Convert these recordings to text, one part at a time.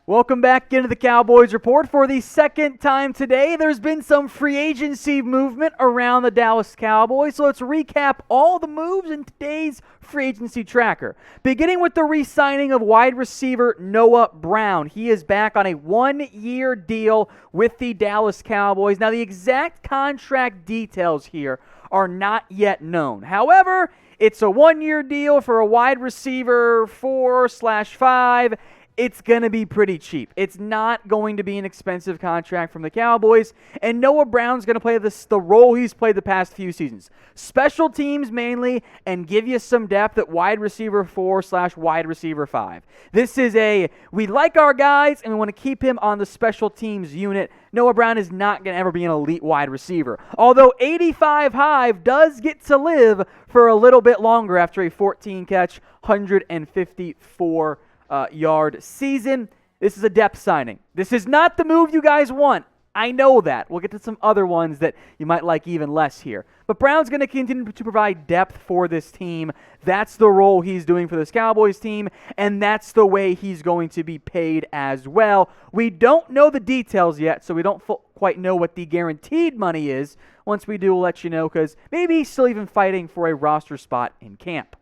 Welcome back into the Cowboys Report for the second time today. There's been some free agency movement around the Dallas Cowboys, so let's recap all the moves in today's free agency tracker. Beginning with the re-signing of wide receiver Noah Brown. He is back on a one-year deal with the Dallas Cowboys. Now, the exact contract details here are not yet known. However, it's a one-year deal for a wide receiver 4/5. It's going to be pretty cheap. It's not going to be an expensive contract from the Cowboys, and Noah Brown's going to play the role he's played the past few seasons. Special teams mainly, and give you some depth at wide receiver 4/wide receiver 5. This is we like our guys, and we want to keep him on the special teams unit. Noah Brown is not going to ever be an elite wide receiver, although 85 Hive does get to live for a little bit longer after a 14-catch, 154 yard season. This is a depth signing. This is not the move you guys want. I know that. We'll get to some other ones that you might like even less here. But Brown's going to continue to provide depth for this team. That's the role he's doing for this Cowboys team, and that's the way he's going to be paid as well. We don't know the details yet, so we don't quite know what the guaranteed money is. Once we do, we'll let you know, because maybe he's still even fighting for a roster spot in camp.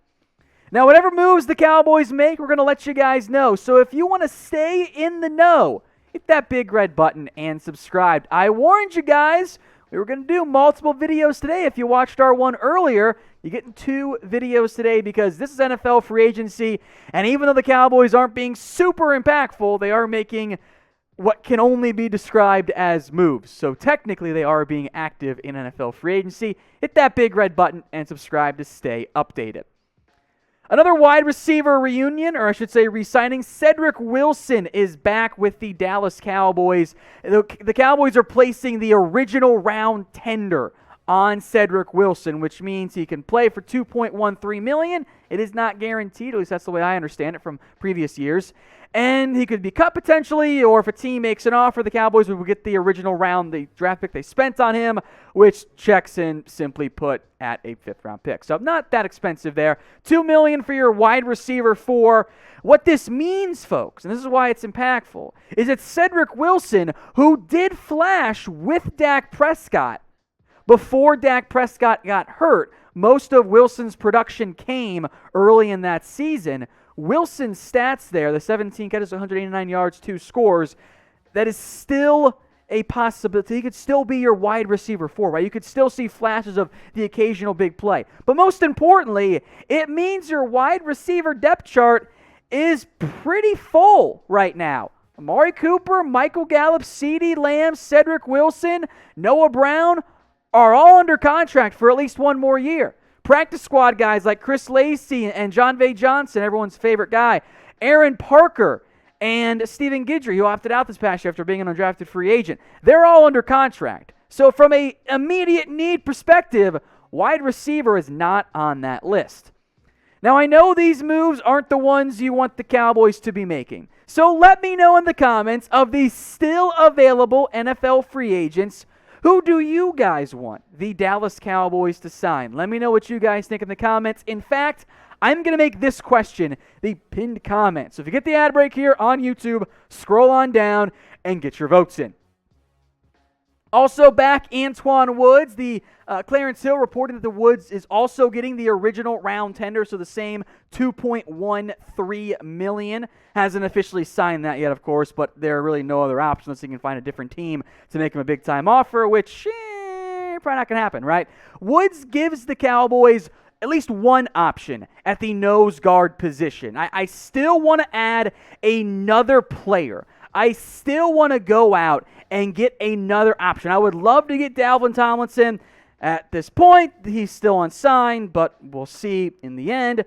Now, whatever moves the Cowboys make, we're going to let you guys know. So if you want to stay in the know, hit that big red button and subscribe. I warned you guys, we were going to do multiple videos today. If you watched our one earlier, you're getting 2 videos today because this is NFL free agency. And even though the Cowboys aren't being super impactful, they are making what can only be described as moves. So technically, they are being active in NFL free agency. Hit that big red button and subscribe to stay updated. Another wide receiver reunion, or I should say re-signing, Cedrick Wilson is back with the Dallas Cowboys. The Cowboys are placing the original round tender on Cedrick Wilson, which means he can play for $2.13 million. It is not guaranteed, at least that's the way I understand it from previous years. And he could be cut potentially, or if a team makes an offer, the Cowboys will get the original round, the draft pick they spent on him, which checks in, simply put, at a 5th-round pick. So not that expensive there. $2 million for your wide receiver 4. What this means, folks, and this is why it's impactful, is that Cedrick Wilson, who did flash with Dak Prescott before Dak Prescott got hurt, most of Wilson's production came early in that season. Wilson's stats there, the 17 catches, 189 yards, 2 scores, that is still a possibility. He could still be your wide receiver 4, right? You could still see flashes of the occasional big play. But most importantly, it means your wide receiver depth chart is pretty full right now. Amari Cooper, Michael Gallup, CeeDee Lamb, Cedrick Wilson, Noah Brown are all under contract for at least one more year. Practice squad guys like Chris Lacey and John V. Johnson, everyone's favorite guy, Aaron Parker, and Stephen Guidry, who opted out this past year after being an undrafted free agent. They're all under contract. So from an immediate need perspective, wide receiver is not on that list. Now, I know these moves aren't the ones you want the Cowboys to be making. So let me know in the comments of these still available NFL free agents, who do you guys want the Dallas Cowboys to sign? Let me know what you guys think in the comments. In fact, I'm going to make this question the pinned comment. So if you get the ad break here on YouTube, scroll on down and get your votes in. Also back, Antwaun Woods. The Clarence Hill reported that the Woods is also getting the original round tender, so the same $2.13 million. Hasn't officially signed that yet, of course, but there are really no other options unless he can find a different team to make him a big-time offer, which probably not going to happen, right? Woods gives the Cowboys at least one option at the nose guard position. I still want to add another player. I still want to go out and get another option. I would love to get Dalvin Tomlinson. At this point, he's still unsigned, but we'll see in the end.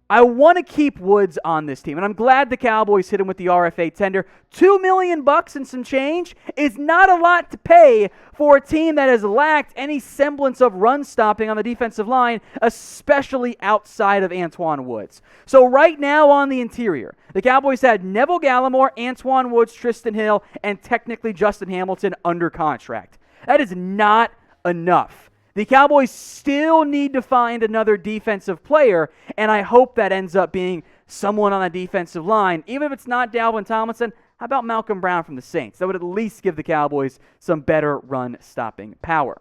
I want to keep Woods on this team, and I'm glad the Cowboys hit him with the RFA tender. $2 million and some change is not a lot to pay for a team that has lacked any semblance of run stopping on the defensive line, especially outside of Antwaun Woods. So right now on the interior, the Cowboys had Neville Gallimore, Antwaun Woods, Tristan Hill, and technically Justin Hamilton under contract. That is not enough. The Cowboys still need to find another defensive player, and I hope that ends up being someone on the defensive line. Even if it's not Dalvin Tomlinson, How about Malcolm Brown from the Saints? That would at least give the Cowboys some better run-stopping power.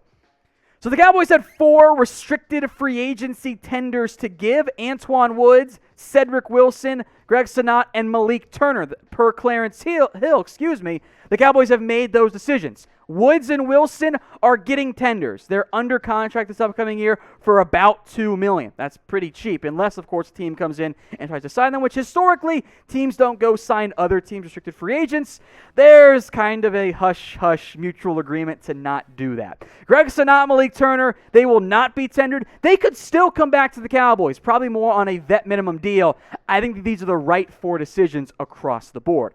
So the Cowboys had 4 restricted free agency tenders to give. Antwaun Woods, Cedrick Wilson, Greg Senat, and Malik Turner. Per Clarence Hill, the Cowboys have made those decisions. Woods and Wilson are getting tenders. They're under contract this upcoming year for about $2 million. That's pretty cheap, unless, of course, a team comes in and tries to sign them, which historically, teams don't go sign other teams' restricted free agents. There's kind of a hush-hush mutual agreement to not do that. Greg Senat, Malik Turner, they will not be tendered. They could still come back to the Cowboys, probably more on a vet minimum deal. I think these are the right 4 decisions across the board.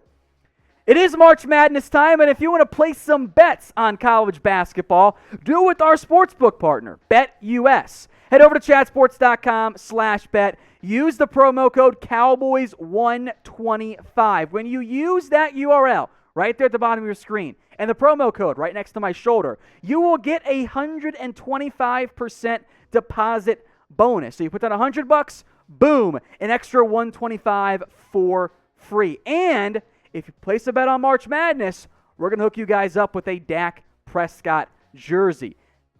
It is March Madness time, and if you want to place some bets on college basketball, do it with our sportsbook partner, BETUS. Head over to chatsports.com/bet. Use the promo code Cowboys125. When you use that URL right there at the bottom of your screen and the promo code right next to my shoulder, you will get a 125% deposit bonus. So you put down $100, boom, an extra $125 for free. And if you place a bet on March Madness, we're going to hook you guys up with a Dak Prescott jersey.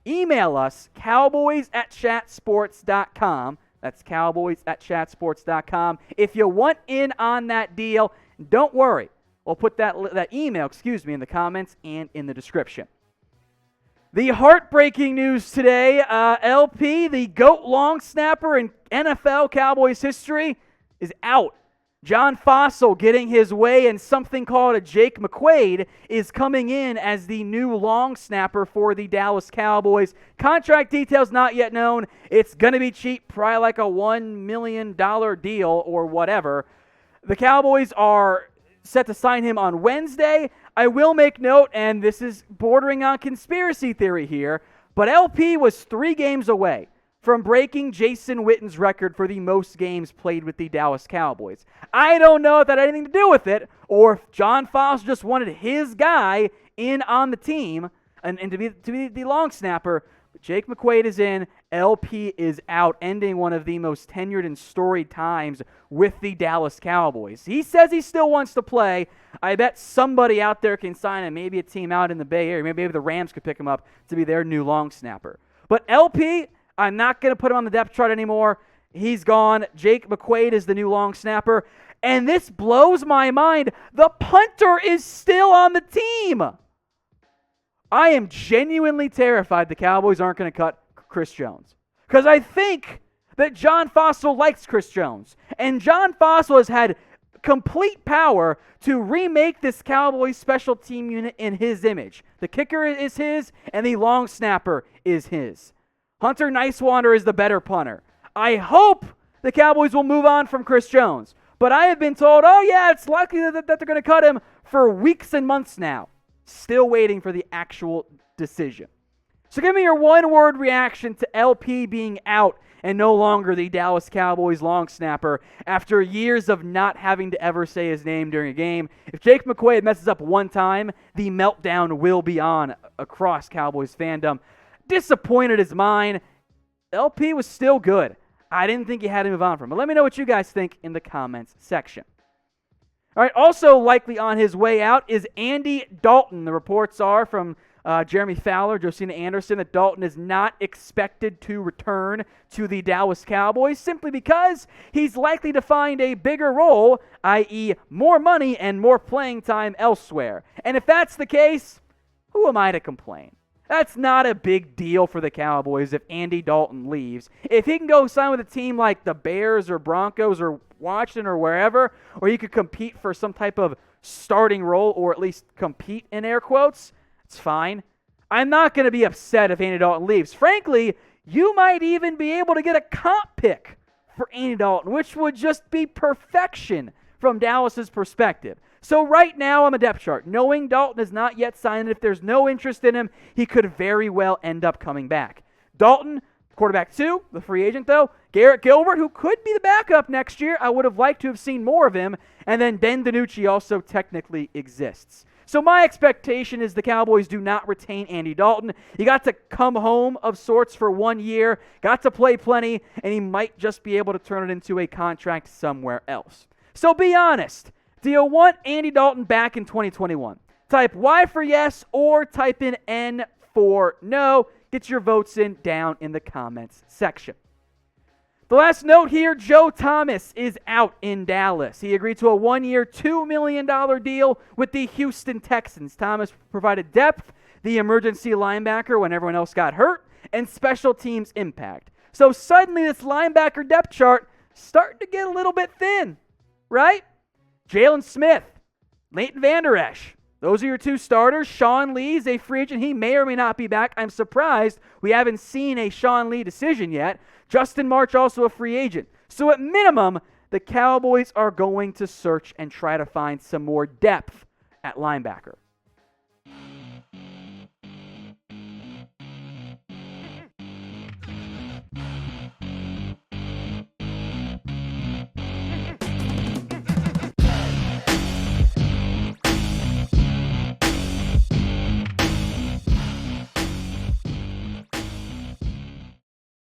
Email us, cowboys@chatsports.com. That's cowboys@chatsports.com. If you want in on that deal, don't worry. We'll put that email, in the comments and in the description. The heartbreaking news today, LP, the GOAT long snapper in NFL Cowboys history, is out. John Fassel getting his way, and something called a Jake McQuaide is coming in as the new long snapper for the Dallas Cowboys. Contract details not yet known. It's going to be cheap, probably like a $1 million deal or whatever. The Cowboys are set to sign him on Wednesday. I will make note, and this is bordering on conspiracy theory here, but LP was 3 games away from breaking Jason Witten's record for the most games played with the Dallas Cowboys. I don't know if that had anything to do with it, or if John Foss just wanted his guy in on the team and to be the long snapper. But Jake McQuaide is in, LP is out, ending one of the most tenured and storied times with the Dallas Cowboys. He says he still wants to play. I bet somebody out there can sign him, maybe a team out in the Bay Area. Maybe the Rams could pick him up to be their new long snapper. But LP, I'm not going to put him on the depth chart anymore. He's gone. Jake McQuaide is the new long snapper. And this blows my mind. The punter is still on the team. I am genuinely terrified the Cowboys aren't going to cut Chris Jones. Because I think that John Fassel likes Chris Jones. And John Fassel has had complete power to remake this Cowboys special team unit in his image. The kicker is his, and the long snapper is his. Hunter Nicewander is the better punter. I hope the Cowboys will move on from Chris Jones. But I have been told, it's likely that they're going to cut him for weeks and months now. Still waiting for the actual decision. So give me your one-word reaction to LP being out and no longer the Dallas Cowboys long snapper after years of not having to ever say his name during a game. If Jake McQuaide messes up one time, the meltdown will be on across Cowboys fandom. Disappointed as mine. LP was still good. I didn't think you had to move on from him. But let me know what you guys think in the comments section. All right, also likely on his way out is Andy Dalton. The reports are from Jeremy Fowler, Josina Anderson, that Dalton is not expected to return to the Dallas Cowboys simply because he's likely to find a bigger role, i.e. more money and more playing time elsewhere. And if that's the case, who am I to complain? That's not a big deal for the Cowboys if Andy Dalton leaves. If he can go sign with a team like the Bears or Broncos or Washington or wherever, or he could compete for some type of starting role or at least compete in air quotes, it's fine. I'm not going to be upset if Andy Dalton leaves. Frankly, you might even be able to get a comp pick for Andy Dalton, which would just be perfection from Dallas's perspective. So right now on the depth chart, knowing Dalton is not yet signed, if there's no interest in him, he could very well end up coming back. Dalton, quarterback 2, the free agent though. Garrett Gilbert, who could be the backup next year. I would have liked to have seen more of him. And then Ben DiNucci also technically exists. So my expectation is the Cowboys do not retain Andy Dalton. He got to come home of sorts for 1 year, got to play plenty, and he might just be able to turn it into a contract somewhere else. So be honest. Do you want Andy Dalton back in 2021? Type Y for yes or type in N for no. Get your votes in down in the comments section. The last note here, Joe Thomas is out in Dallas. He agreed to a 1-year, $2 million deal with the Houston Texans. Thomas provided depth, the emergency linebacker when everyone else got hurt, and special teams impact. So suddenly this linebacker depth chart starting to get a little bit thin, right? Jalen Smith, Leighton Vander Esch. Those are your two starters. Sean Lee's a free agent. He may or may not be back. I'm surprised we haven't seen a Sean Lee decision yet. Justin March also a free agent. So at minimum, the Cowboys are going to search and try to find some more depth at linebacker.